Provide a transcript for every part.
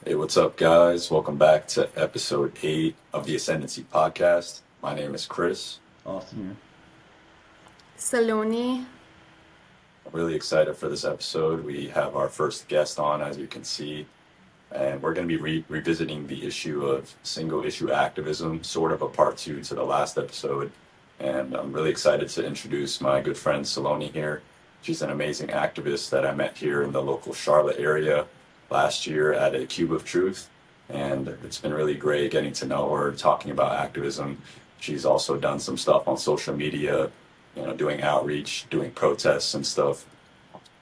Hey, what's up, guys? Welcome back to episode 8 of the Ascendancy podcast. My name is Chris. Awesome. Saloni. I'm really excited for this episode. We have our first guest on, as you can see, and we're going to be revisiting the issue of single issue activism, sort of a part two to the last episode. And I'm really excited to introduce my good friend Saloni here. She's an amazing activist that I met here in the local Charlotte area last year at a Cube of Truth. And it's been really great getting to know her, talking about activism. She's also done some stuff on social media, doing outreach, doing protests and stuff.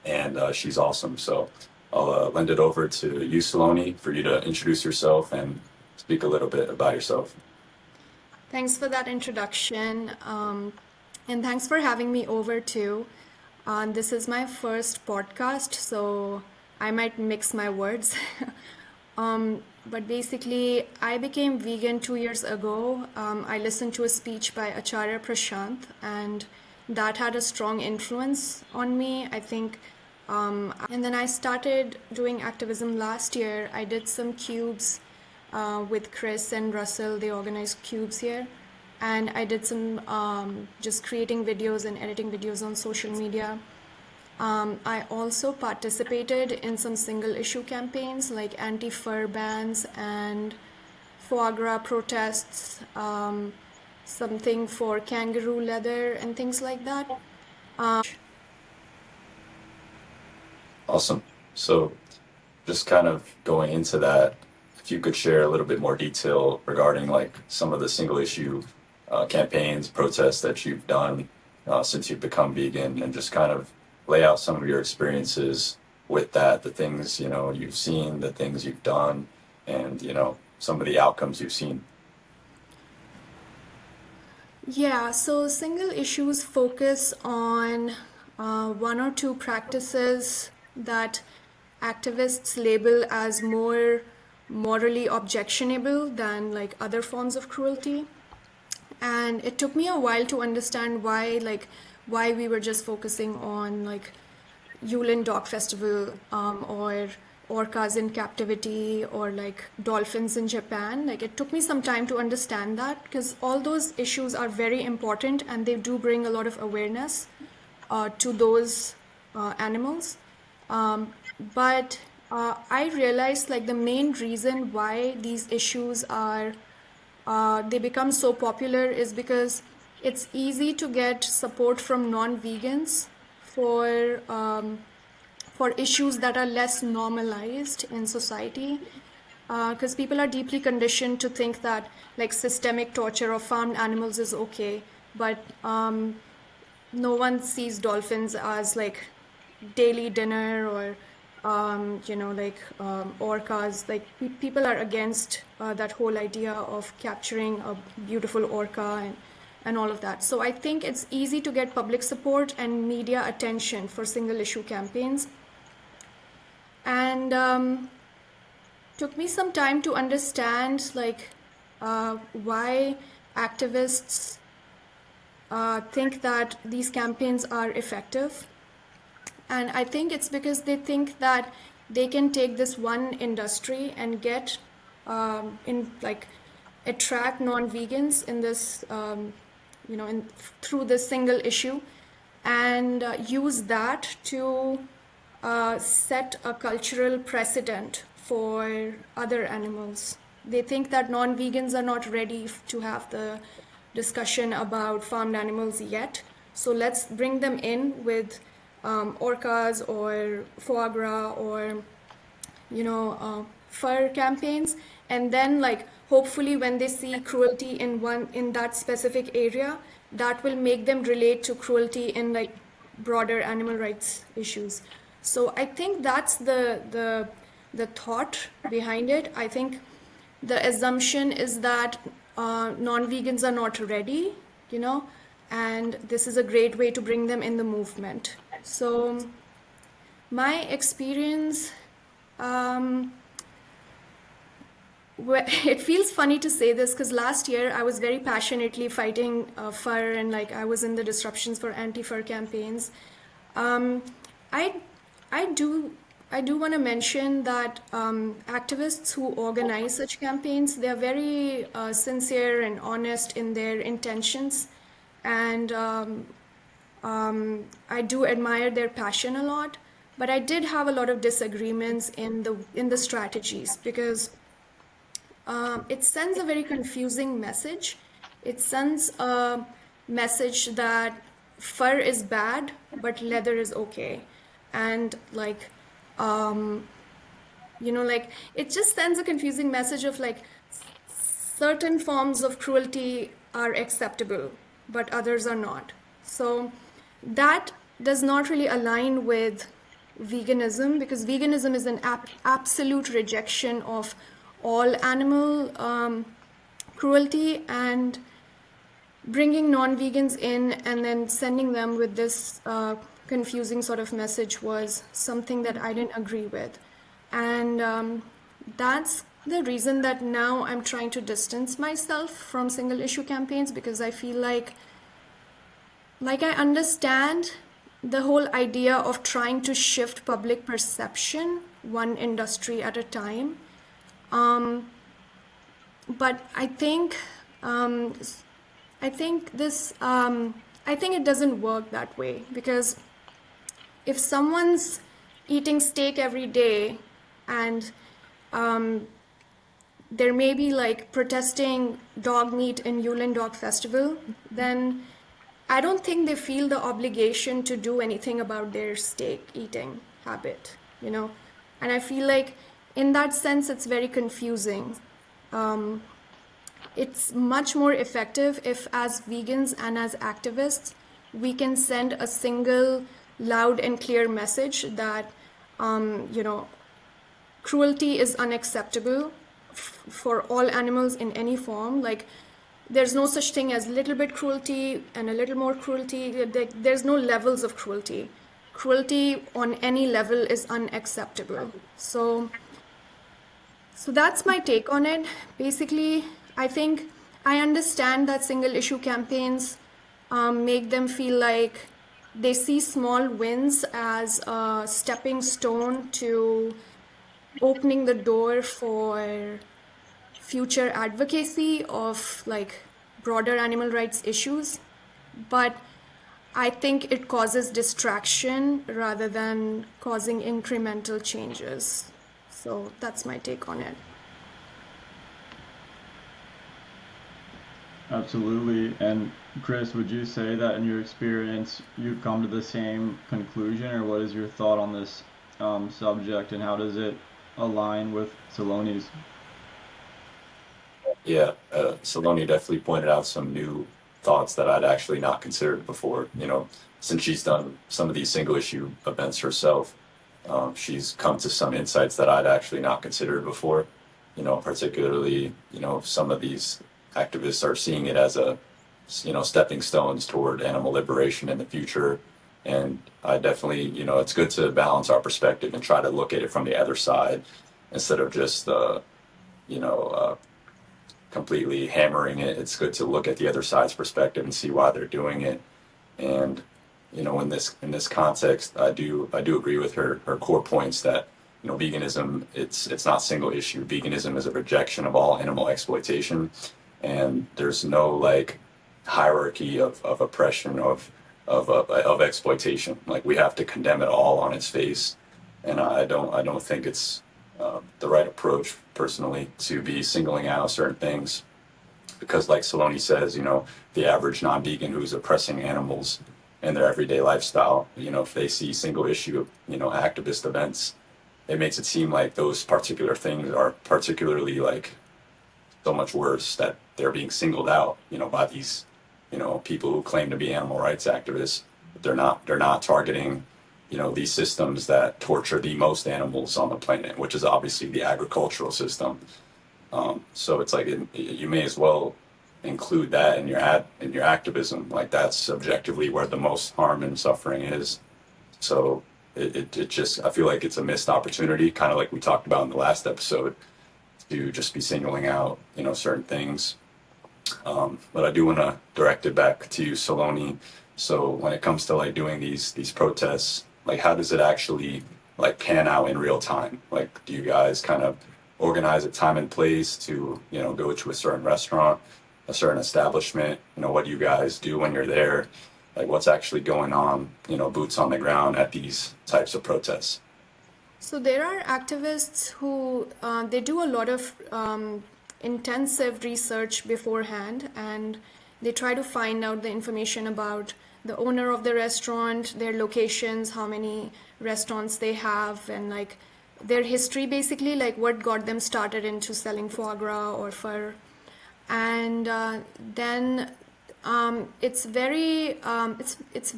And she's awesome. So I'll lend it over to you, Saloni, for you to introduce yourself and speak a little bit about yourself. Thanks for that introduction. And thanks for having me over too. This is my first podcast, so I might mix my words. But basically, I became vegan 2 years ago. I listened to a speech by Acharya Prashant, and that had a strong influence on me, I think. And then I started doing activism last year. I did some cubes with Chris and Russell. They organized cubes here. And I did some just creating videos and editing videos on social media. I also participated in some single issue campaigns like anti-fur bans and foie gras protests, something for kangaroo leather and things like that. Awesome. So just kind of going into that, if you could share a little bit more detail regarding like some of the single issue campaigns, protests that you've done since you've become vegan, and just kind of lay out some of your experiences with that, the things, you've seen, the things you've done, and, some of the outcomes you've seen. Yeah, so single issues focus on one or two practices that activists label as more morally objectionable than like other forms of cruelty. And it took me a while to understand why we were just focusing on like Yulin Dog Festival or orcas in captivity or like dolphins in Japan. Like it took me some time to understand that because all those issues are very important and they do bring a lot of awareness to those animals. But I realized like the main reason why these issues are they become so popular is because it's easy to get support from non-vegans for issues that are less normalized in society. Because people are deeply conditioned to think that like systemic torture of farmed animals is okay, but no one sees dolphins as like daily dinner or orcas. Like people are against that whole idea of capturing a beautiful orca and all of that. So I think it's easy to get public support and media attention for single issue campaigns. And took me some time to understand why activists think that these campaigns are effective. And I think it's because they think that they can take this one industry and get attract non-vegans in this through this single issue and use that to set a cultural precedent for other animals. They think that non-vegans are not ready to have the discussion about farmed animals yet. So let's bring them in with orcas or foie gras or fur campaigns, and then hopefully when they see cruelty in that specific area, that will make them relate to cruelty in broader animal rights issues. So I think that's the thought behind it. I think the assumption is that non-vegans are not ready, and this is a great way to bring them in the movement. So my experience, it feels funny to say this because last year I was very passionately fighting fur, and I was in the disruptions for anti-fur campaigns. I do I do want to mention that activists who organize such campaigns, they're very sincere and honest in their intentions, and I do admire their passion a lot. But I did have a lot of disagreements in the strategies because it sends a very confusing message. It sends a message that fur is bad, but leather is okay. And like, like it just sends a confusing message of like certain forms of cruelty are acceptable, but others are not. So that does not really align with veganism because veganism is an absolute rejection of all animal cruelty, and bringing non-vegans in and then sending them with this confusing sort of message was something that I didn't agree with. And that's the reason that now I'm trying to distance myself from single issue campaigns, because I feel like I understand the whole idea of trying to shift public perception one industry at a time. But I think this I think it doesn't work that way, because if someone's eating steak every day and there may be like protesting dog meat in Yulin Dog Festival, then I don't think they feel the obligation to do anything about their steak eating habit, you know? And I feel like in that sense, it's very confusing. It's much more effective if, as vegans and as activists, we can send a single loud and clear message that, cruelty is unacceptable for all animals in any form. Like, there's no such thing as little bit cruelty and a little more cruelty. There's no levels of cruelty. Cruelty on any level is unacceptable. So that's my take on it. Basically, I think I understand that single issue campaigns make them feel like they see small wins as a stepping stone to opening the door for future advocacy of like broader animal rights issues. But I think it causes distraction rather than causing incremental changes. So that's my take on it. Absolutely. And Chris, would you say that in your experience you've come to the same conclusion, or what is your thought on this subject, and how does it align with Saloni's? Yeah, Saloni definitely pointed out some new thoughts that I'd actually not considered before. Since she's done some of these single issue events herself, she's come to some insights that I'd actually not considered before. Particularly, some of these activists are seeing it as stepping stones toward animal liberation in the future. And I definitely, it's good to balance our perspective and try to look at it from the other side instead of just, completely hammering it. It's good to look at the other side's perspective and see why they're doing it. And in this context, I do agree with her core points that veganism, it's not single issue. Veganism is a rejection of all animal exploitation, and there's no like hierarchy of oppression of exploitation. Like, we have to condemn it all on its face, and I don't think it's the right approach personally to be singling out certain things, because like Saloni says, the average non-vegan who's oppressing animals in their everyday lifestyle, if they see single issue, activist events, it makes it seem like those particular things are particularly like so much worse, that they're being singled out, by these, people who claim to be animal rights activists. But they're not targeting, these systems that torture the most animals on the planet, which is obviously the agricultural system. So it's like you may as well include that in your activism. Like, that's objectively where the most harm and suffering is. So it just, I feel like it's a missed opportunity, kind of like we talked about in the last episode, to just be singling out certain things. But I do want to direct it back to Saloni. So when it comes to like doing these protests, like, how does it actually like pan out in real time? Like, do you guys kind of organize a time and place to, go to a certain restaurant, a certain establishment? What do you guys do when you're there? Like, what's actually going on, boots on the ground at these types of protests? So there are activists who they do a lot of intensive research beforehand, and they try to find out the information about the owner of the restaurant, their locations, how many restaurants they have, and like their history, basically, like what got them started into selling foie gras or fur. And then it's very it's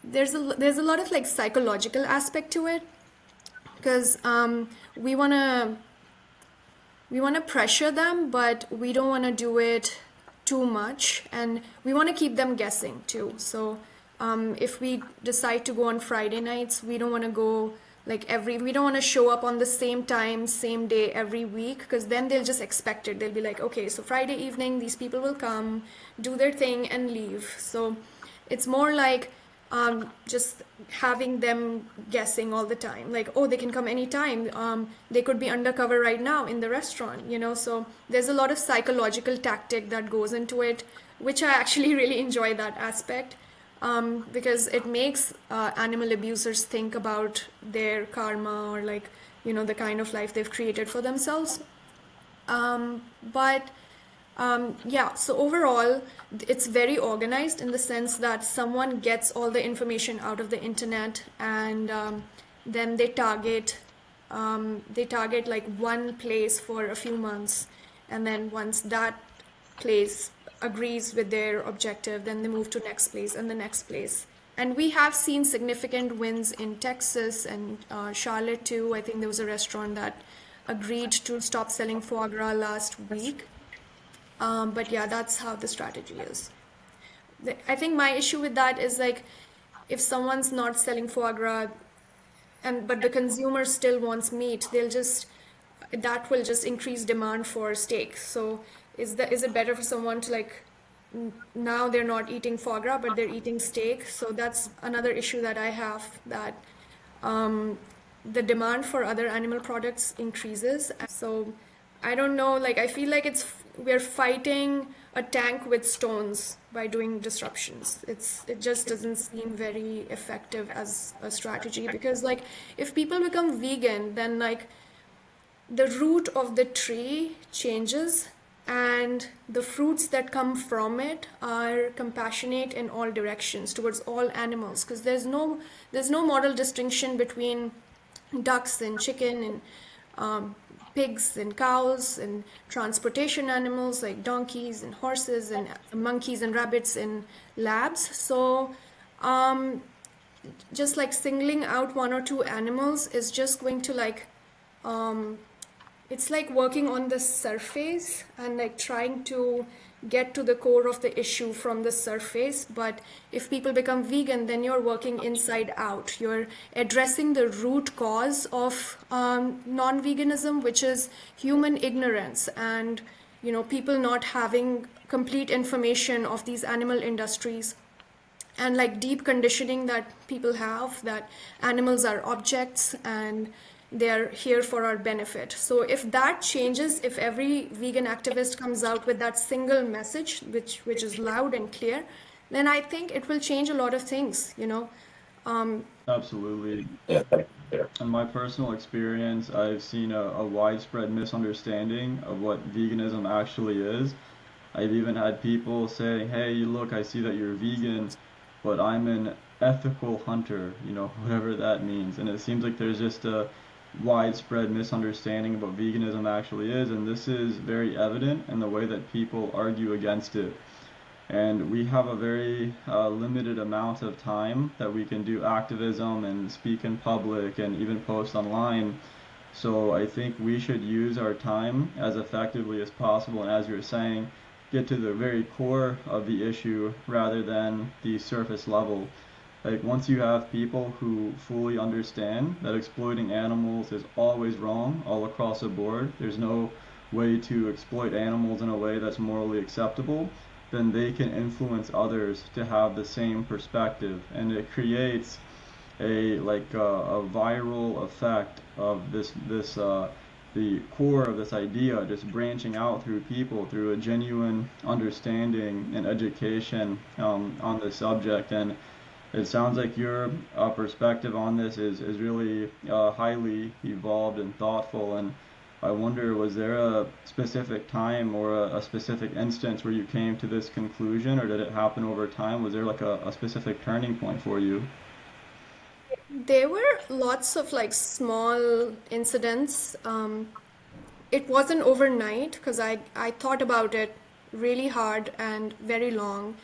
there's a lot of like psychological aspect to it, because we want to we want to pressure them, but we don't want to do it too much, and we want to keep them guessing too. So if we decide to go on Friday nights, we don't want to go like we don't want to show up on the same time, same day every week, because then they'll just expect it. They'll be like, okay, so Friday evening, these people will come, do their thing, and leave. So it's more like just having them guessing all the time, like, oh, they can come anytime. They could be undercover right now in the restaurant. So there's a lot of psychological tactic that goes into it, which I actually really enjoy that aspect, because it makes animal abusers think about their karma, or like, the kind of life they've created for themselves. But yeah, so overall, it's very organized in the sense that someone gets all the information out of the internet, and then they target like one place for a few months, and then once that place agrees with their objective, then they move to next place and the next place. And we have seen significant wins in Texas and Charlotte too. I think there was a restaurant that agreed to stop selling foie gras last week. But yeah, that's how the strategy is. I think my issue with that is like, if someone's not selling foie gras, but the consumer still wants meat, that will just increase demand for steak. So is it better for someone to like, now they're not eating foie gras but they're eating steak? So that's another issue that I have, that the demand for other animal products increases. So I don't know, like I feel like we're fighting a tank with stones by doing disruptions. It just doesn't seem very effective as a strategy, because like if people become vegan, then like the root of the tree changes, and the fruits that come from it are compassionate in all directions towards all animals, because there's no moral distinction between ducks and chicken and pigs and cows and transportation animals like donkeys and horses and monkeys and rabbits and labs. So just like singling out one or two animals is just going to like it's like working on the surface and like trying to get to the core of the issue from the surface. But if people become vegan, then you're working inside out. You're addressing the root cause of non-veganism, which is human ignorance, and people not having complete information of these animal industries, and like deep conditioning that people have, that animals are objects and they're here for our benefit. So if that changes, if every vegan activist comes out with that single message, which is loud and clear, then I think it will change a lot of things. Absolutely. Yeah, thank you. Yeah. In my personal experience, I've seen a widespread misunderstanding of what veganism actually is. I've even had people say, hey, look, I see that you're vegan, but I'm an ethical hunter, whatever that means. And it seems like there's just a widespread misunderstanding of what veganism actually is, and this is very evident in the way that people argue against it. And we have a very limited amount of time that we can do activism and speak in public and even post online. So I think we should use our time as effectively as possible, and as you're saying, get to the very core of the issue rather than the surface level. Like once you have people who fully understand that exploiting animals is always wrong all across the board, there's no way to exploit animals in a way that's morally acceptable, then they can influence others to have the same perspective, and it creates a viral effect of the core of this idea just branching out through people through a genuine understanding and education on the subject. And it sounds like your perspective on this is really highly evolved and thoughtful. And I wonder, was there a specific time or a specific instance where you came to this conclusion, or did it happen over time? Was there like a specific turning point for you? There were lots of like small incidents. It wasn't overnight because I thought about it really hard and very long.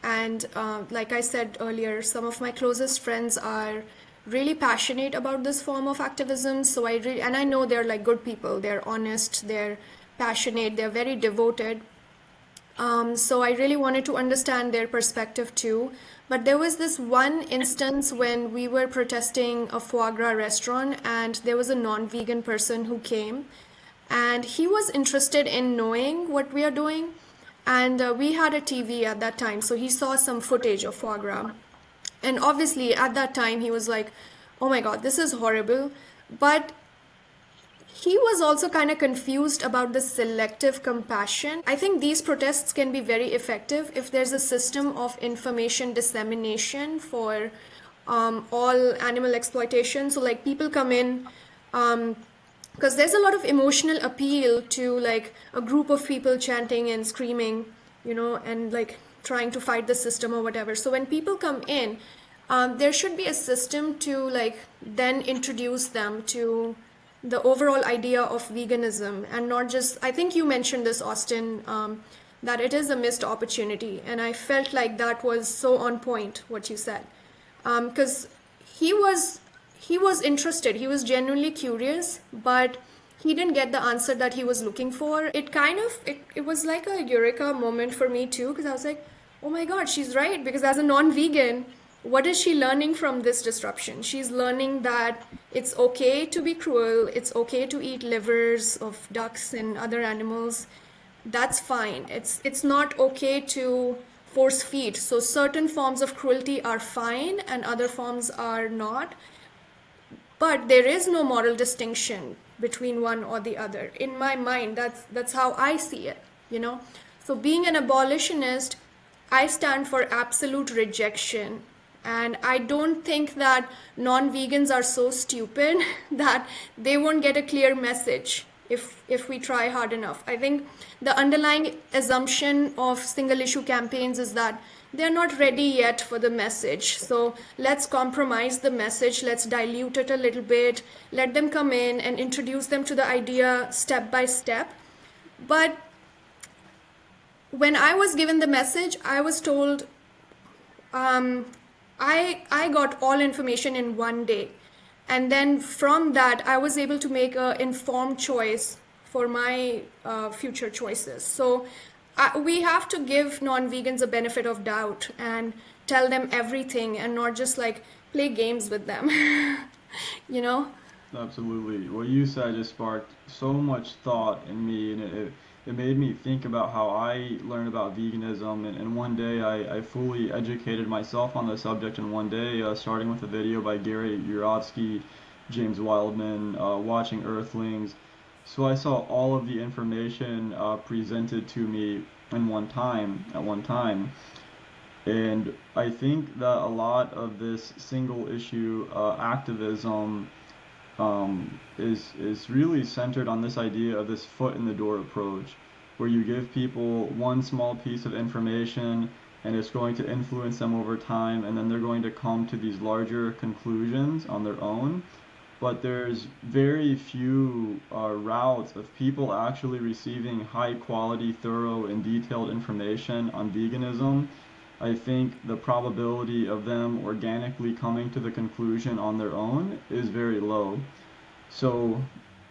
And like I said earlier, some of my closest friends are really passionate about this form of activism. So and I know they're like good people. They're honest, they're passionate, they're very devoted. So I really wanted to understand their perspective too. But there was this one instance when we were protesting a foie gras restaurant, and there was a non-vegan person who came, and he was interested in knowing what we are doing. And we had a TV at that time, so he saw some footage of foie gras. And obviously, at that time, he was like, oh my God, this is horrible. But he was also kind of confused about the selective compassion. I think these protests can be very effective if there's a system of information dissemination for all animal exploitation. So, like, people come in, because there's a lot of emotional appeal to like a group of people chanting and screaming, and like trying to fight the system or whatever. So when people come in, there should be a system to like then introduce them to the overall idea of veganism, and not just, I think you mentioned this, Austin, that it is a missed opportunity. And I felt like that was so on point what you said. Because he was he was interested, he was genuinely curious, but he didn't get the answer that he was looking for. It was like a eureka moment for me too, because I was like, oh my God, she's right. Because as a non-vegan, what is she learning from this disruption? She's learning that it's okay to be cruel, it's okay to eat livers of ducks and other animals. That's fine. It's not okay to force feed. So certain forms of cruelty are fine and other forms are not. But there is no moral distinction between one or the other. In my mind, that's how I see it. So being an abolitionist, I stand for absolute rejection. And I don't think that non-vegans are so stupid that they won't get a clear message if we try hard enough. I think the underlying assumption of single issue campaigns is that they're not ready yet for the message. So let's compromise the message, let's dilute it a little bit, let them come in and introduce them to the idea step by step. But when I was given the message, I was told, I got all information in one day. And then from that, I was able to make an informed choice for my future choices. So we have to give non-vegans a benefit of doubt and tell them everything and not just like play games with them, you know? Absolutely. What you said just sparked so much thought in me, and it made me think about how I learned about veganism. And one day I fully educated myself on the subject in one day, starting with a video by Gary Yurovsky, James Wildman, Watching Earthlings. So I saw all of the information presented to me at one time. And I think that a lot of this single issue activism is really centered on this idea of this foot in the door approach, where you give people one small piece of information and it's going to influence them over time, and then they're going to come to these larger conclusions on their own. But there's very few routes of people actually receiving high quality, thorough, and detailed information on veganism. I think the probability of them organically coming to the conclusion on their own is very low. So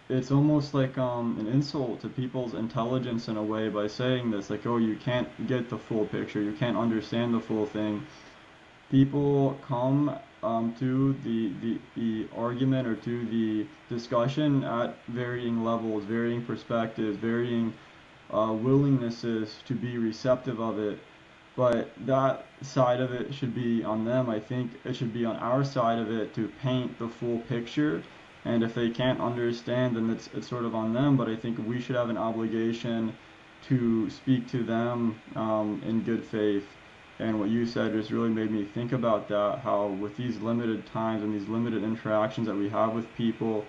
it's almost like an insult to people's intelligence in a way by saying this, like, oh, you can't get the full picture, you can't understand the full thing. People come to the argument or to the discussion at varying levels, varying perspectives, varying willingnesses to be receptive of it. But that side of it should be on them. I think it should be on our side of it to paint the full picture. And if they can't understand, then it's sort of on them. But I think we should have an obligation to speak to them in good faith. And what you said just really made me think about that, how with these limited times and these limited interactions that we have with people,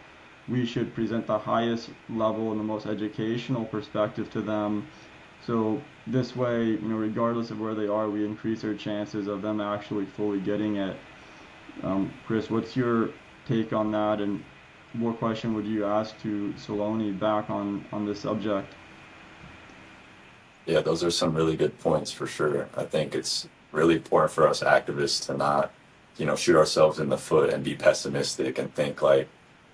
we should present the highest level and the most educational perspective to them. So this way, regardless of where they are, we increase our chances of them actually fully getting it. Chris, what's your take on that, and what question would you ask to Saloni back on this subject? Yeah, those are some really good points for sure. I think it's really important for us activists to not, shoot ourselves in the foot and be pessimistic and think like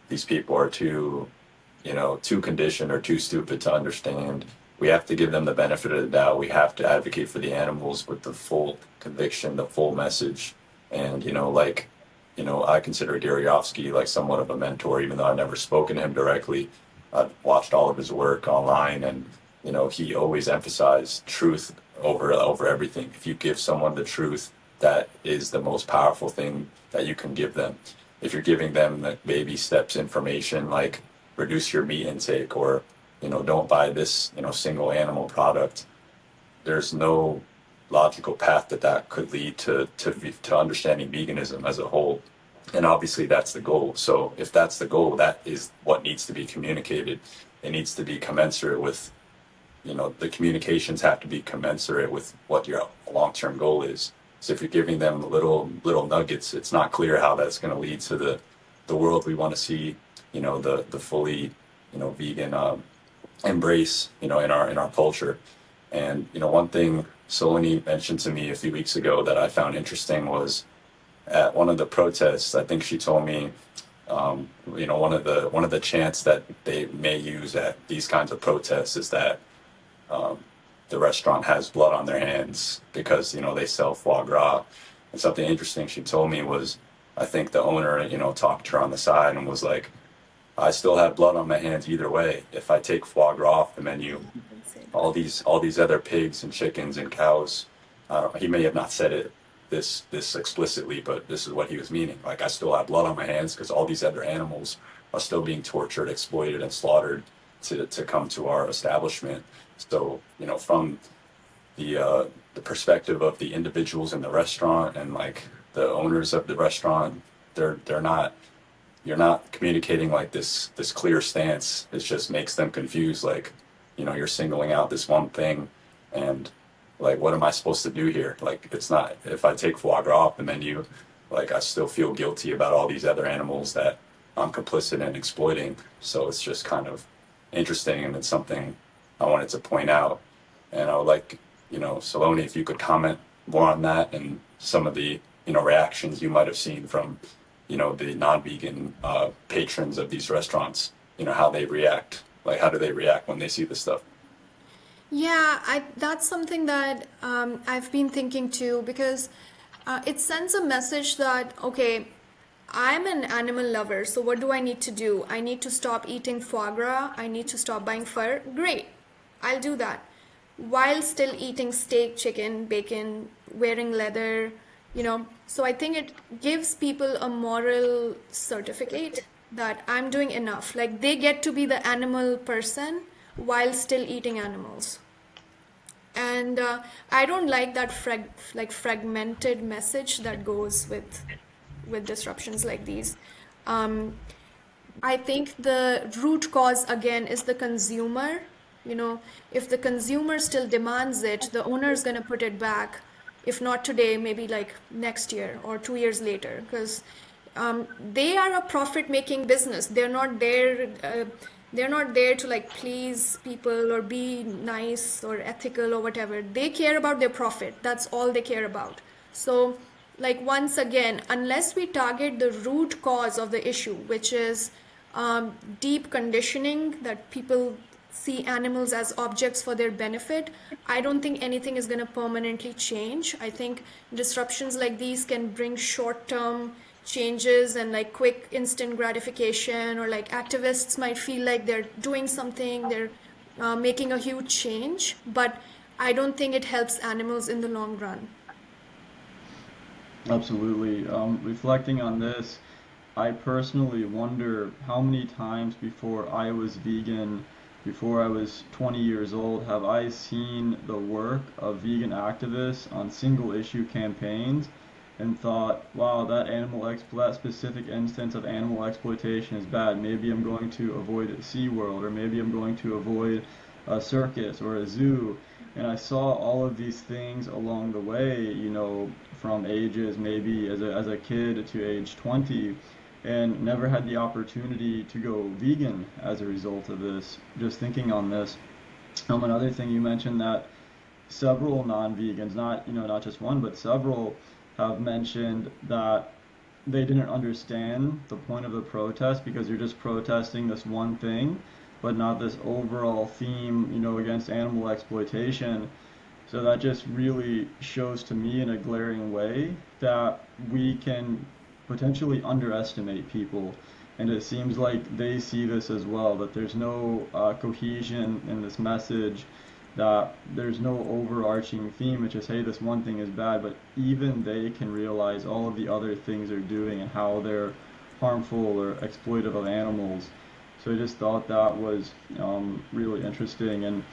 these people are too conditioned or too stupid to understand. We have to give them the benefit of the doubt. We have to advocate for the animals with the full conviction, the full message. And, I consider Garyofsky like somewhat of a mentor, even though I've never spoken to him directly. I've watched all of his work online, and he always emphasized truth over everything. If you give someone the truth, that is the most powerful thing that you can give them. If you're giving them the baby steps information like reduce your meat intake, or don't buy this single animal product, there's no logical path that could lead to understanding veganism as a whole. And obviously that's the goal. So if that's the goal, that is what needs to be communicated. It needs to be commensurate with, the communications have to be commensurate with what your long-term goal is. So if you're giving them little nuggets, it's not clear how that's going to lead to the world we want to see, the fully, vegan embrace, in our culture. And one thing Saloni mentioned to me a few weeks ago that I found interesting was at one of the protests. I think she told me, one of the chants that they may use at these kinds of protests is that um, the restaurant has blood on their hands because they sell foie gras. And something interesting she told me was, I think the owner talked to her on the side and was like, I still have blood on my hands either way. If I take foie gras off the menu, all these other pigs and chickens and cows. He may have not said it this explicitly, but this is what he was meaning. Like, I still have blood on my hands because all these other animals are still being tortured, exploited, and slaughtered to come to our establishment. So from the perspective of the individuals in the restaurant and like the owners of the restaurant, they're not you're not communicating like this clear stance. It just makes them confused. Like, you're singling out this one thing, and like, what am I supposed to do here? Like, it's not, if I take foie gras off the menu, like, I still feel guilty about all these other animals that I'm complicit in exploiting. So it's just kind of interesting, and it's something I wanted to point out. And I would like, Saloni, if you could comment more on that and some of the, reactions you might have seen from, the non-vegan patrons of these restaurants, how they react. Like, how do they react when they see this stuff? Yeah, that's something that I've been thinking too, because it sends a message that, okay, I'm an animal lover, so what do I need to do? I need to stop eating foie gras, I need to stop buying fur. Great, I'll do that. While still eating steak, chicken, bacon, wearing leather, So I think it gives people a moral certificate that I'm doing enough. Like, they get to be the animal person while still eating animals. And I don't like that fragmented message that goes with disruptions like these. Um, I think the root cause again is the consumer. If the consumer still demands it, the owner is going to put it back. If not today, maybe like next year or 2 years later, because they are a profit-making business. They're not there to like please people or be nice or ethical or whatever. They care about their profit. That's all they care about. So, like, once again, unless we target the root cause of the issue, which is deep conditioning that people see animals as objects for their benefit, I don't think anything is going to permanently change. I think disruptions like these can bring short-term changes and like quick instant gratification, or like activists might feel like they're doing something, they're making a huge change. But I don't think it helps animals in the long run. Absolutely. Reflecting on this, I personally wonder how many times before I was vegan, before I was 20 years old, have I seen the work of vegan activists on single issue campaigns and thought, wow, that specific instance of animal exploitation is bad. Maybe I'm going to avoid SeaWorld, or maybe I'm going to avoid a circus or a zoo. And I saw all of these things along the way, from ages maybe as a kid to age 20, and never had the opportunity to go vegan as a result of this. Just thinking on this, another thing you mentioned that several non-vegans, not just one, but several, have mentioned that they didn't understand the point of the protest because you're just protesting this one thing, but not this overall theme, against animal exploitation. So that just really shows to me in a glaring way that we can potentially underestimate people. And it seems like they see this as well, that there's no cohesion in this message, that there's no overarching theme. It's just, hey, this one thing is bad, but even they can realize all of the other things they're doing and how they're harmful or exploitive of animals. So I just thought that was really interesting. And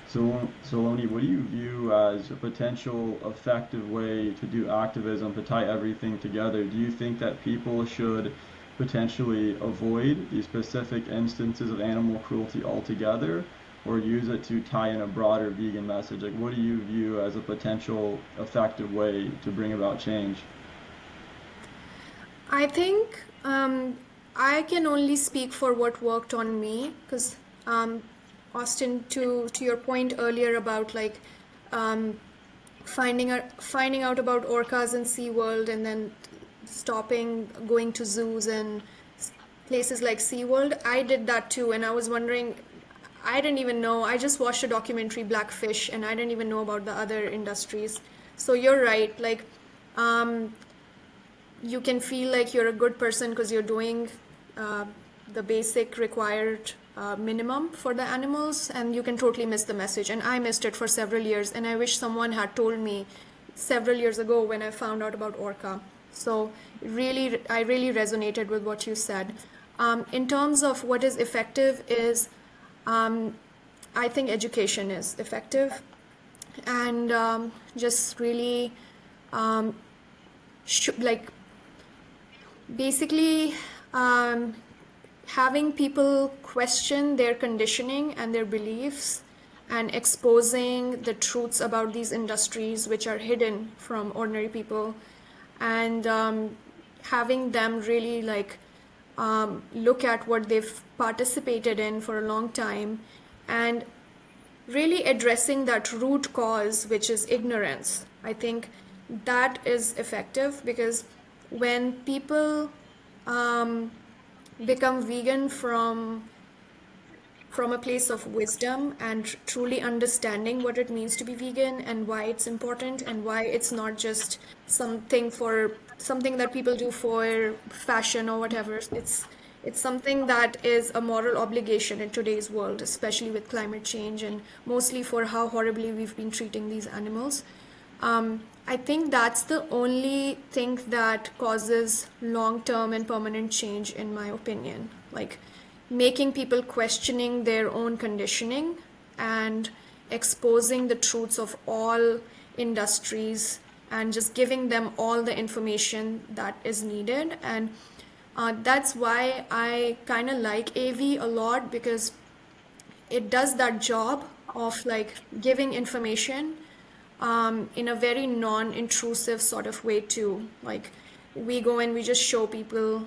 so, Saloni, what do you view as a potential effective way to do activism to tie everything together? Do you think that people should potentially avoid these specific instances of animal cruelty altogether, or use it to tie in a broader vegan message? Like, what do you view as a potential effective way to bring about change? I think I can only speak for what worked on me, because Austin, to your point earlier about like um, finding out about orcas in SeaWorld and then stopping going to zoos and places like SeaWorld, I did that too, and I was wondering. I didn't even know. I just watched a documentary, Blackfish, and I didn't even know about the other industries. So you're right. Like, um, you can feel like you're a good person because you're doing uh, the basic required minimum for the animals, and you can totally miss the message. And I missed it for several years, and I wish someone had told me several years ago when I found out about orca. So really, I really resonated with what you said. In terms of what is effective is, um, I think education is effective, and just really like basically um, having people question their conditioning and their beliefs and exposing the truths about these industries which are hidden from ordinary people, and having them really like look at what they've participated in for a long time, and really addressing that root cause, which is ignorance. I think that is effective because when people um, become vegan from a place of wisdom and truly understanding what it means to be vegan and why it's important and why it's not just something that people do for fashion or whatever. It's something that is a moral obligation in today's world, especially with climate change and mostly for how horribly we've been treating these animals. I think that's the only thing that causes long-term and permanent change, in my opinion. Like making people questioning their own conditioning and exposing the truths of all industries and just giving them all the information that is needed. And that's why I kind of like AV a lot, because it does that job of like giving information in a very non-intrusive sort of way too. Like we go and we just show people,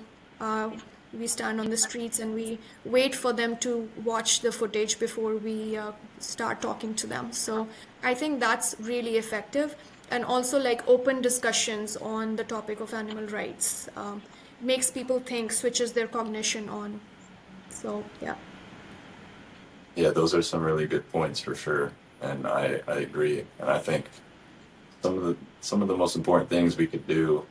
we stand on the streets and we wait for them to watch the footage before we start talking to them. So I think that's really effective. And also like open discussions on the topic of animal rights makes people think, switches their cognition on. So yeah. Yeah, those are some really good points for sure. And I agree. And I think some of the most important things we could do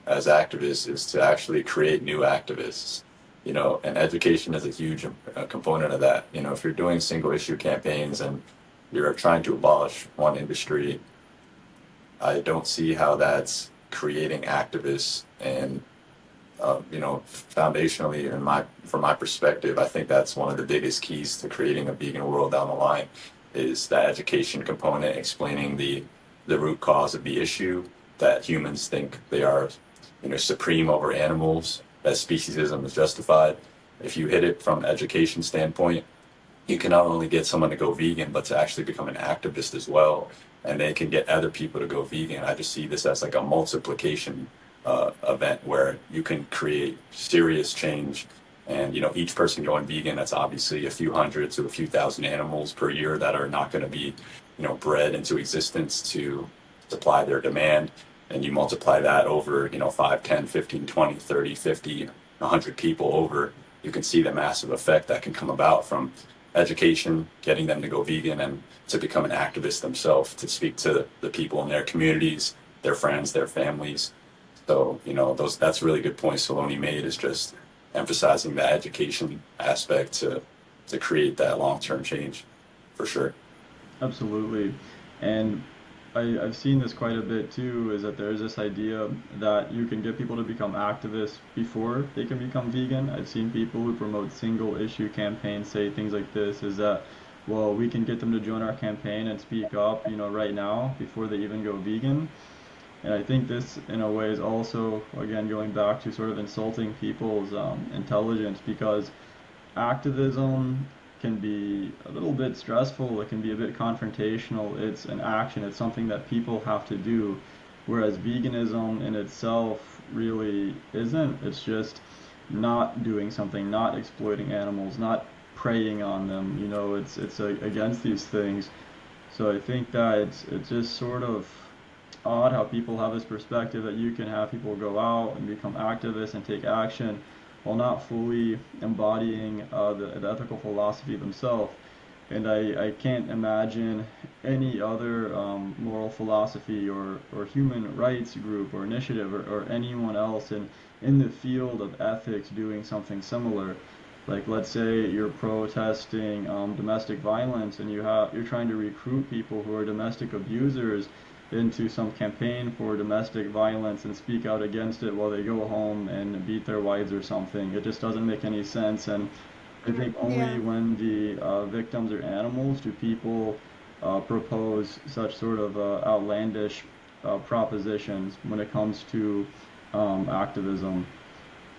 as activists is to actually create new activists. And education is a huge component of that. If you're doing single issue campaigns and you're trying to abolish one industry. I don't see how that's creating activists. And foundationally, from my perspective, I think that's one of the biggest keys to creating a vegan world down the line is that education component, explaining the root cause of the issue, that humans think they are, supreme over animals, that speciesism is justified. If you hit it from an education standpoint, you can not only get someone to go vegan, but to actually become an activist as well. And they can get other people to go vegan. I just see this as like a multiplication event where you can create serious change. And, each person going vegan, that's obviously a few hundred to a few thousand animals per year that are not going to be, bred into existence to supply their demand. And you multiply that over, 5, 10, 15, 20, 30, 50, 100 people over, you can see the massive effect that can come about from education, getting them to go vegan and to become an activist themselves, to speak to the people in their communities, their friends, their families. So, that's a really good point Saloni made, is just emphasizing the education aspect to create that long-term change, for sure. Absolutely. And I've seen this quite a bit too, is that there's this idea that you can get people to become activists before they can become vegan. I've seen people who promote single issue campaigns say things like this, is that, well, we can get them to join our campaign and speak up, right now before they even go vegan. And I think this, in a way, is also, again, going back to sort of insulting people's intelligence, because activism can be a little bit stressful, it can be a bit confrontational, it's an action, it's something that people have to do, whereas veganism in itself really isn't. It's just not doing something, not exploiting animals, not preying on them, it's against these things. So I think that it's just sort of odd how people have this perspective that you can have people go out and become activists and take action while not fully embodying the ethical philosophy themselves. And I can't imagine any other moral philosophy or human rights group or initiative or anyone else in the field of ethics doing something similar. Like, let's say you're protesting domestic violence, and you're trying to recruit people who are domestic abusers into some campaign for domestic violence and speak out against it while they go home and beat their wives or something. It just doesn't make any sense. And I think only Yeah. when the victims are animals do people propose such sort of outlandish propositions when it comes to activism.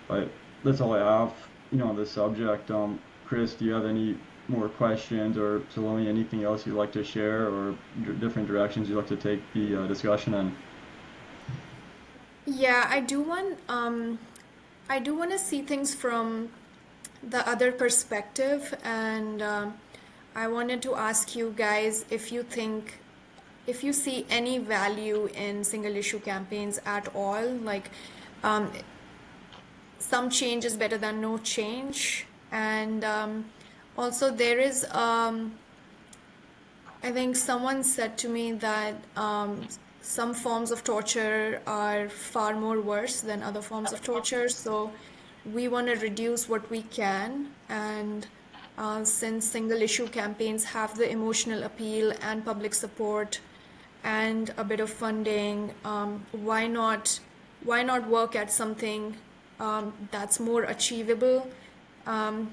But that's all I have, on this subject. Chris, do you have any more questions, or Saloni, anything else you'd like to share, or different directions you'd like to take the discussion in? Yeah, I do want to see things from the other perspective, and I wanted to ask you guys if you see any value in single issue campaigns at all, like um, some change is better than no change. And also, I think someone said to me that some forms of torture are far more worse than other forms of torture. So we want to reduce what we can. And since single issue campaigns have the emotional appeal and public support and a bit of funding, why not work at something that's more achievable um,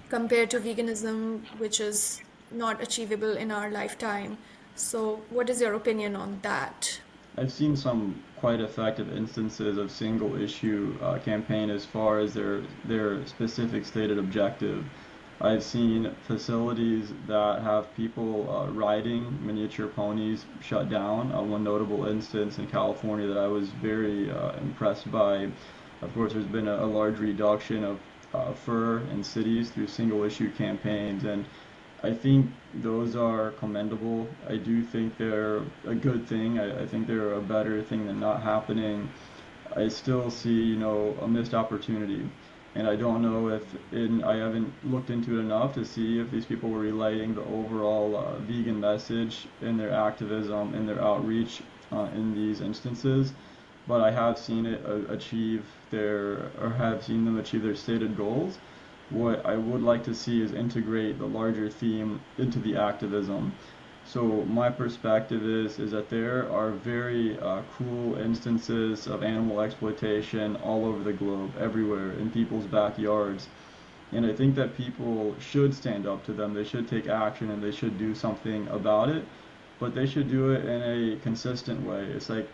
compared to veganism, which is not achievable in our lifetime. So, what is your opinion on that? I've seen some quite effective instances of single issue campaign as far as their specific stated objective. I've seen facilities that have people riding miniature ponies shut down. One notable instance in California that I was very impressed by. Of course, there's been a large reduction of fur in cities through single issue campaigns, and I think those are commendable. I do think they're a good thing. I think they're a better thing than not happening. I still see, a missed opportunity. And I don't know I haven't looked into it enough to see if these people were relaying the overall vegan message in their activism, in their outreach in these instances. But I have seen it have seen them achieve their stated goals. What I would like to see is integrate the larger theme into the activism. So my perspective is that there are very cruel instances of animal exploitation all over the globe, everywhere, in people's backyards. And I think that people should stand up to them. They should take action and they should do something about it. But they should do it in a consistent way. It's like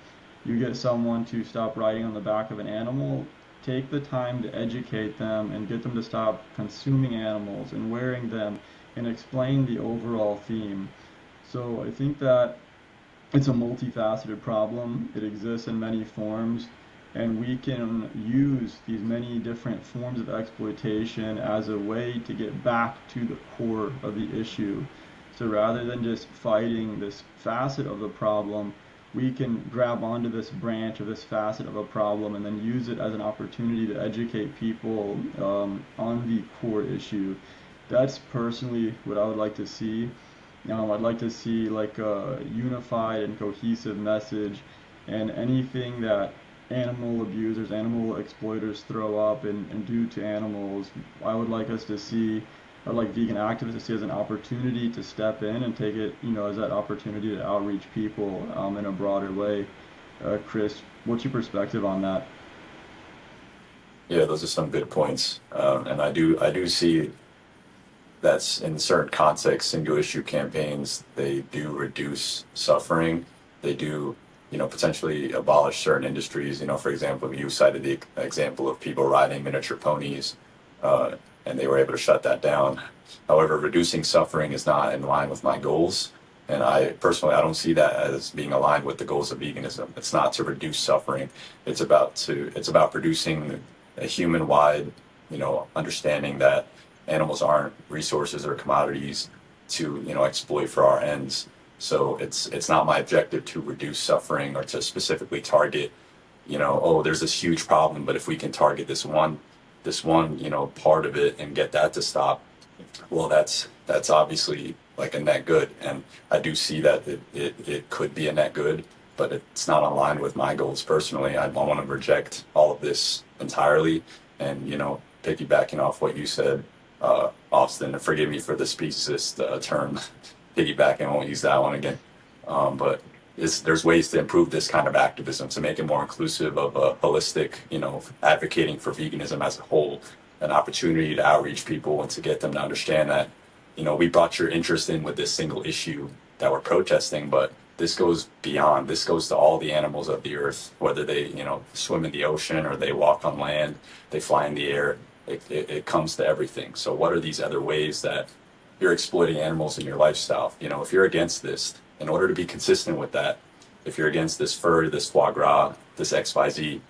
you get someone to stop riding on the back of an animal, take the time to educate them and get them to stop consuming animals and wearing them and explain the overall theme. So I think that it's a multifaceted problem. It exists in many forms, and we can use these many different forms of exploitation as a way to get back to the core of the issue. So rather than just fighting this facet of the problem, we can grab onto this branch of this facet of a problem and then use it as an opportunity to educate people on the core issue. That's personally what I would like to see. I'd like to see like a unified and cohesive message, and anything that animal abusers, animal exploiters throw up and do to animals, I would like us to see, I'd like vegan activists to see as an opportunity to step in and take it, as that opportunity to outreach people in a broader way. Chris, what's your perspective on that? Yeah, those are some good points. And I do see that's in certain contexts, single issue campaigns, they do reduce suffering. They do, potentially abolish certain industries. For example, you cited the example of people riding miniature ponies, and they were able to shut that down. However, reducing suffering is not in line with my goals. And I don't see that as being aligned with the goals of veganism. It's not to reduce suffering. It's about producing a human-wide, understanding that animals aren't resources or commodities to exploit for our ends. So it's not my objective to reduce suffering or to specifically target, oh, there's this huge problem, but if we can target this one part of it and get that to stop, well, that's obviously like a net good. And I do see that it could be a net good, but it's not aligned with my goals personally. I want to reject all of this entirely. And piggybacking off what you said, Austin, and forgive me for the speciesist term, piggybacking, I won't use that one again. But there's ways to improve this kind of activism to make it more inclusive of a holistic, advocating for veganism as a whole, an opportunity to outreach people and to get them to understand that, we brought your interest in with this single issue that we're protesting, but this goes beyond. This goes to all the animals of the earth, whether they, swim in the ocean or they walk on land, they fly in the air. It comes to everything. So what are these other ways that you're exploiting animals in your lifestyle? If you're against this, in order to be consistent with that, if you're against this fur, this foie gras, this XYZ,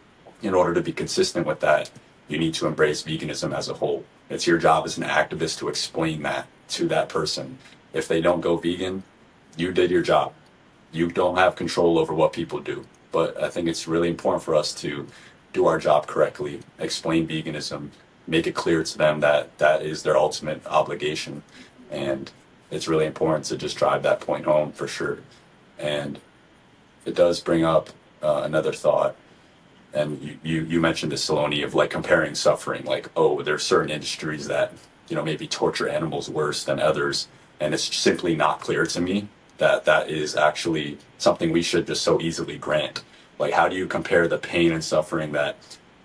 in order to be consistent with that, you need to embrace veganism as a whole. It's your job as an activist to explain that to that person. If they don't go vegan, you did your job. You don't have control over what people do. But I think it's really important for us to do our job correctly, explain veganism, make it clear to them that that is their ultimate obligation. And it's really important to just drive that point home for sure. And it does bring up another thought. And you mentioned this, Saloni, of like comparing suffering, like, oh, there's certain industries that, maybe torture animals worse than others. And it's simply not clear to me that that is actually something we should just so easily grant. Like, how do you compare the pain and suffering that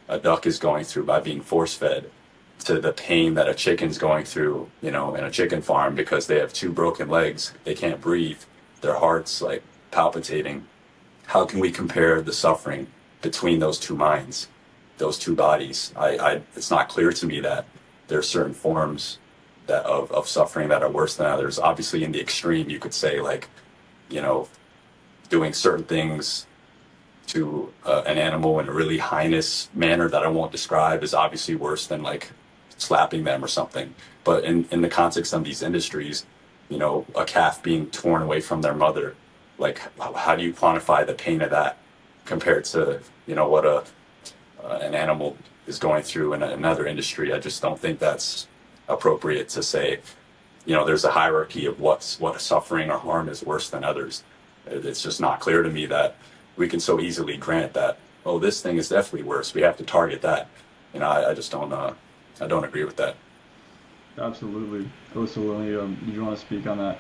a duck is going through by being force fed to the pain that a chicken's going through, in a chicken farm because they have two broken legs, they can't breathe, their heart's like palpitating? How can we compare the suffering between those two minds, those two bodies? It's not clear to me that there are certain forms of suffering that are worse than others. Obviously, in the extreme, you could say like, doing certain things to an animal in a really heinous manner that I won't describe is obviously worse than like slapping them or something. But in the context of these industries, a calf being torn away from their mother, like how do you quantify the pain of that compared to what an animal is going through in another industry? I just don't think that's appropriate to say, there's a hierarchy of what suffering or harm is worse than others. It's just not clear to me that we can so easily grant that, oh, this thing is definitely worse, we have to target that. I just don't I don't agree with that. Absolutely. Oh, Saloni, did you want to speak on that?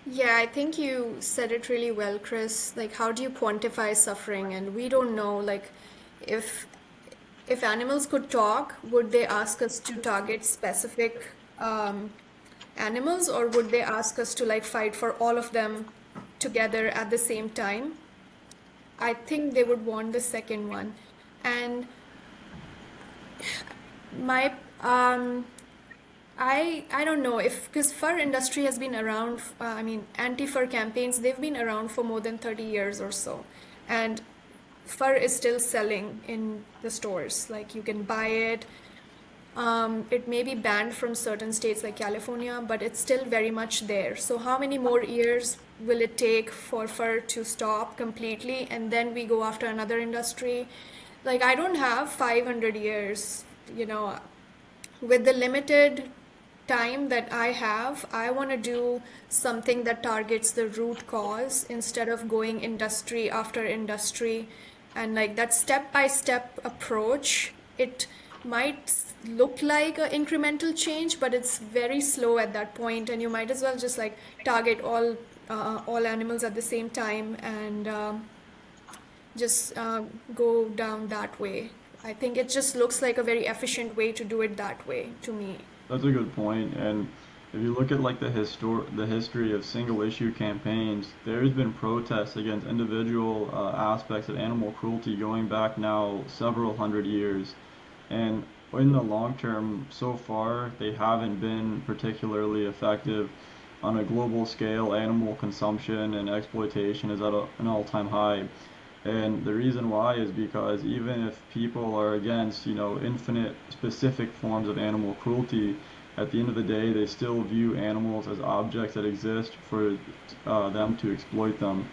Yeah, I think you said it really well, Chris. Like, how do you quantify suffering? And we don't know, like, if if animals could talk, would they ask us to target specific animals, or would they ask us to like fight for all of them together at the same time? I think they would want the second one. And my I don't know if because fur industry has been around. I mean, anti-fur campaigns, they've been around for more than 30 years or so, and fur is still selling in the stores. Like you can buy it. It may be banned from certain states like California, but it's still very much there. So how many more years will it take for fur to stop completely, and then we go after another industry? Like I don't have 500 years, you know, with the limited time that I have, I want to do something that targets the root cause instead of going industry after industry. And like that step by step approach, it might look like an incremental change, but it's very slow at that point, and you might as well just like target all animals at the same time and just go down that way. I think it just looks like a very efficient way to do it that way to me. That's a good point. And if you look at like the history of single issue campaigns, there's been protests against individual aspects of animal cruelty going back now several hundred years. And in the long term, so far, they haven't been particularly effective. On a global scale, animal consumption and exploitation is at an all-time high. And the reason why is because even if people are against, infinite specific forms of animal cruelty, at the end of the day, they still view animals as objects that exist for them to exploit them.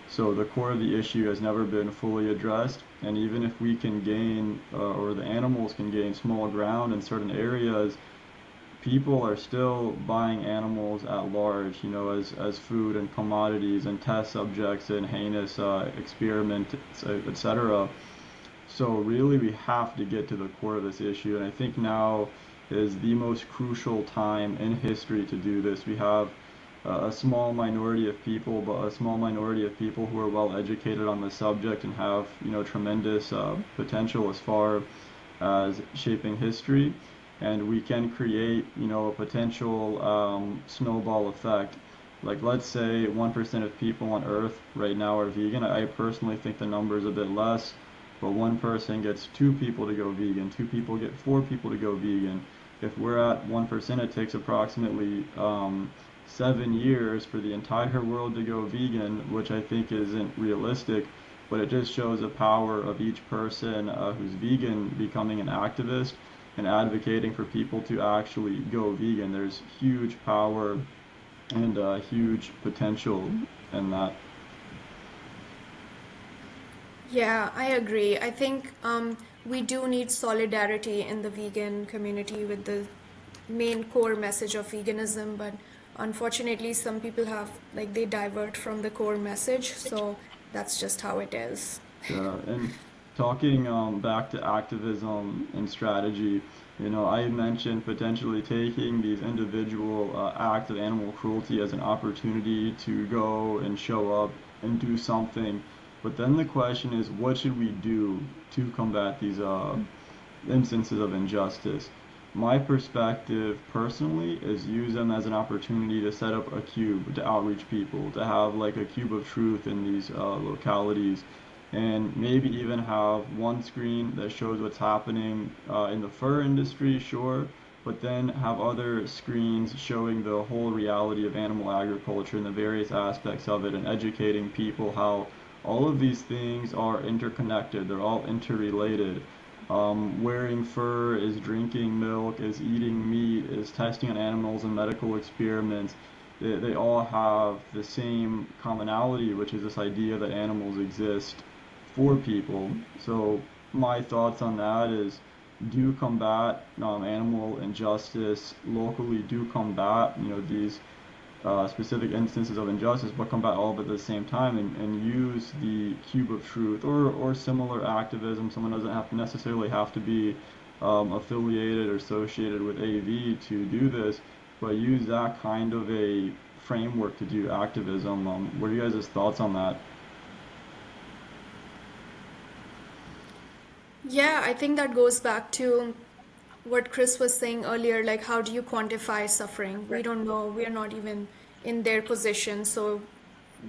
So the core of the issue has never been fully addressed, and even if we can gain, or the animals can gain small ground in certain areas, people are still buying animals at large, as food and commodities and test subjects and heinous experiments, etc. So really, we have to get to the core of this issue, and I think now is the most crucial time in history to do this. We have a small minority of people, but a small minority of people who are well educated on the subject and have, tremendous potential as far as shaping history, and we can create, a potential snowball effect. Like, let's say 1% of people on Earth right now are vegan. I personally think the number is a bit less, but one person gets two people to go vegan, two people get four people to go vegan. If we're at 1%, it takes approximately 7 years for the entire world to go vegan, which I think isn't realistic, but it just shows the power of each person who's vegan becoming an activist and advocating for people to actually go vegan. There's huge power and huge potential in that. Yeah, I agree. I think we do need solidarity in the vegan community with the main core message of veganism, but unfortunately, some people have like they divert from the core message, so that's just how it is. Yeah, and talking back to activism and strategy, I mentioned potentially taking these individual acts of animal cruelty as an opportunity to go and show up and do something. But then the question is, what should we do to combat these instances of injustice? My perspective personally is use them as an opportunity to set up a cube to outreach people, to have like a cube of truth in these localities, and maybe even have one screen that shows what's happening in the fur industry, sure, but then have other screens showing the whole reality of animal agriculture and the various aspects of it, and educating people how all of these things are interconnected, they're all interrelated. Wearing fur is drinking milk, is eating meat, is testing on animals in medical experiments. They all have the same commonality, which is this idea that animals exist for people. So my thoughts on that is do combat animal injustice locally, do combat these specific instances of injustice, but combat all of it at the same time, and use the cube of truth or similar activism. Someone doesn't have to necessarily have to be affiliated or associated with AV to do this, but use that kind of a framework to do activism. What are you guys' thoughts on that? Yeah, I think that goes back to what Chris was saying earlier, like how do you quantify suffering? We don't know. We are not even in their position. So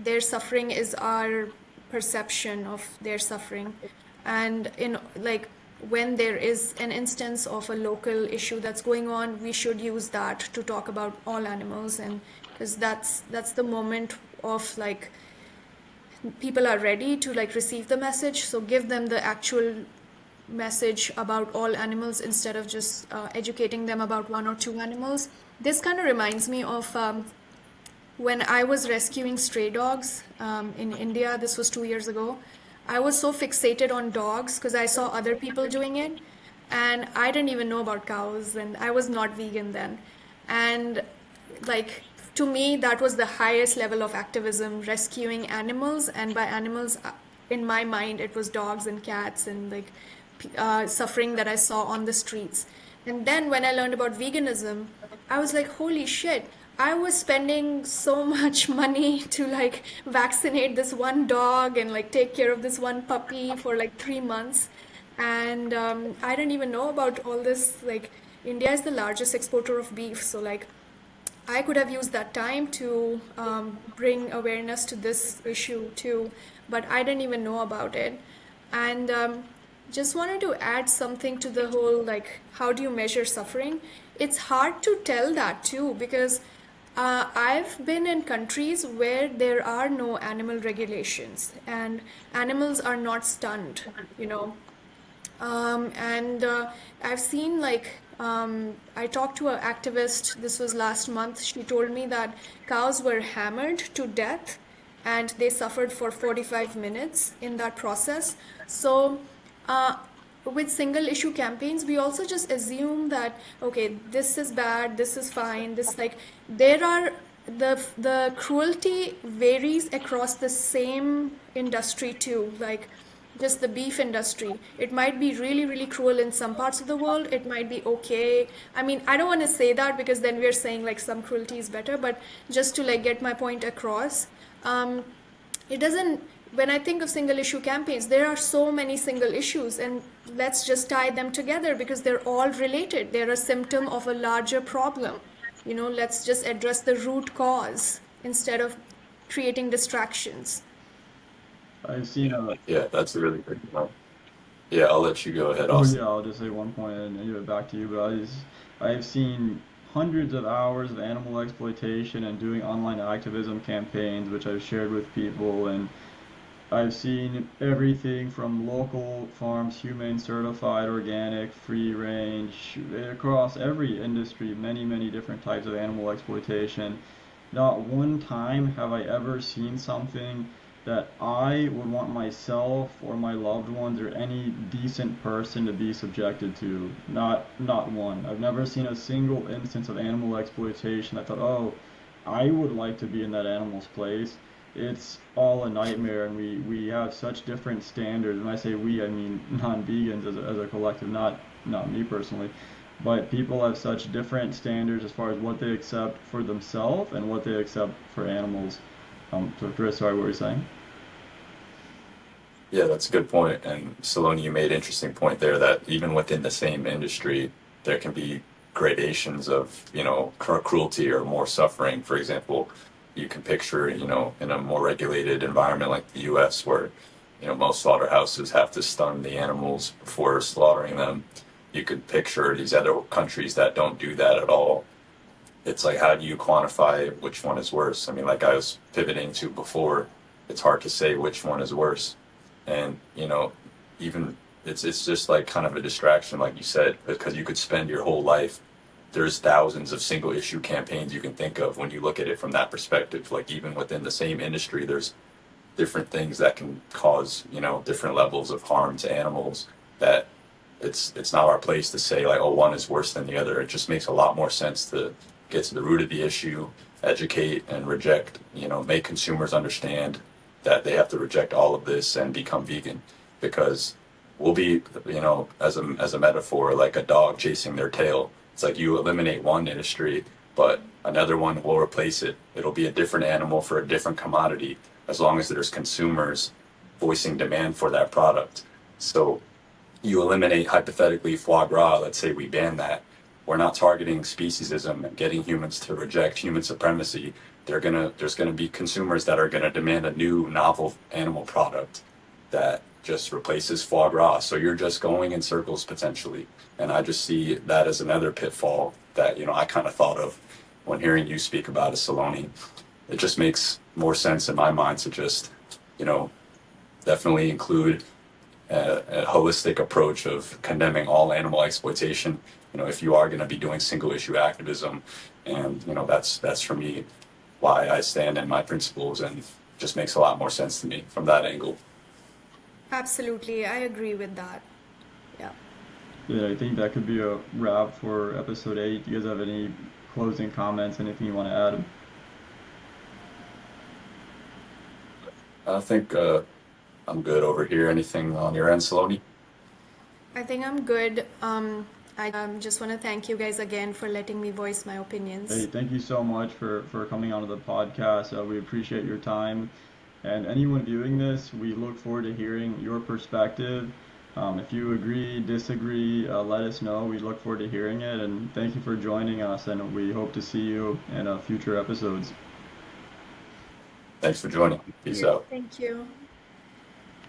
their suffering is our perception of their suffering. And in like when there is an instance of a local issue that's going on, we should use that to talk about all animals, and because that's the moment of like people are ready to like receive the message, so give them the actual message about all animals instead of just educating them about one or two animals. This kind of reminds me of when I was rescuing stray dogs in India. This was 2 years ago. I was so fixated on dogs because I saw other people doing it, and I didn't even know about cows, and I was not vegan then. And like to me, that was the highest level of activism, rescuing animals, and by animals, in my mind, it was dogs and cats and like suffering that I saw on the streets. And then when I learned about veganism, I was like, holy shit, I was spending so much money to like vaccinate this one dog and like take care of this one puppy for like 3 months. And I didn't even know about all this. Like, India is the largest exporter of beef. So, like, I could have used that time to bring awareness to this issue too, but I didn't even know about it. And just wanted to add something to the whole like, how do you measure suffering? It's hard to tell that too, because I've been in countries where there are no animal regulations and animals are not stunned, you know. And I've seen like I talked to an activist. This was last month. She told me that cows were hammered to death, and they suffered for 45 minutes in that process. So. Uh, with single issue campaigns, we also just assume that okay, this is bad, this is fine, this like there are the cruelty varies across the same industry too. Like just the beef industry, it might be really really cruel in some parts of the world, it might be okay. I mean, I don't want to say that because then we're saying like some cruelty is better, but just to like get my point across, um, it doesn't, when I think of single issue campaigns, there are so many single issues, and let's just tie them together because they're all related. They're a symptom of a larger problem. You know, let's just address the root cause instead of creating distractions. I've seen Yeah, that's a really good point. Yeah, I'll let you go ahead, oh yeah, Austin. I'll just say one point and give it back to you, but I've seen hundreds of hours of animal exploitation and doing online activism campaigns, which I've shared with people, and I've seen everything from local farms, humane certified, organic, free range, across every industry, many, many different types of animal exploitation. Not one time have I ever seen something that I would want myself or my loved ones or any decent person to be subjected to. Not one. I've never seen a single instance of animal exploitation. I thought, oh, I would like to be in that animal's place. It's all a nightmare, and we have such different standards. When I say we, I mean non-vegans as a collective, not me personally, but people have such different standards as far as what they accept for themselves and what they accept for animals. So Chris, sorry, what were you saying? Yeah, that's a good point. And Saloni, you made an interesting point there that even within the same industry, there can be gradations of, cruelty or more suffering. For example, you can picture, in a more regulated environment like the US where, most slaughterhouses have to stun the animals before slaughtering them. You could picture these other countries that don't do that at all. It's like, how do you quantify which one is worse? I mean, like I was pivoting to before, it's hard to say which one is worse. And, even it's just like kind of a distraction, like you said, because you could spend your whole life. There's thousands of single issue campaigns you can think of when you look at it from that perspective. Like even within the same industry, there's different things that can cause, different levels of harm to animals that it's not our place to say like, oh, one is worse than the other. It just makes a lot more sense to get to the root of the issue, educate and reject, make consumers understand that they have to reject all of this and become vegan because we'll be, as a metaphor, like a dog chasing their tail. It's like you eliminate one industry, but another one will replace it. It'll be a different animal for a different commodity, as long as there's consumers voicing demand for that product. So you eliminate, hypothetically, foie gras. Let's say we ban that. We're not targeting speciesism and getting humans to reject human supremacy. There's gonna be consumers that are gonna demand a new novel animal product that just replaces foie gras. So you're just going in circles potentially. And I just see that as another pitfall that, I kind of thought of when hearing you speak about a Saloni. It just makes more sense in my mind to just, you know, definitely include a holistic approach of condemning all animal exploitation. If you are going to be doing single issue activism, and that's for me why I stand in my principles, and just makes a lot more sense to me from that angle. Absolutely, I agree with that. Yeah. Yeah, I think that could be a wrap for episode 8. Do you guys have any closing comments, anything you want to add? I think I'm good over here. Anything on your end, Saloni? I think I'm good. I just want to thank you guys again for letting me voice my Hey, opinions. thank you so much for coming onto the podcast. We appreciate your time. And anyone viewing this, we look forward to hearing your perspective. If you agree, disagree, let us know. We look forward to hearing it. And thank you for joining us. And we hope to see you in future episodes. Thanks for joining. Peace out. Thank you.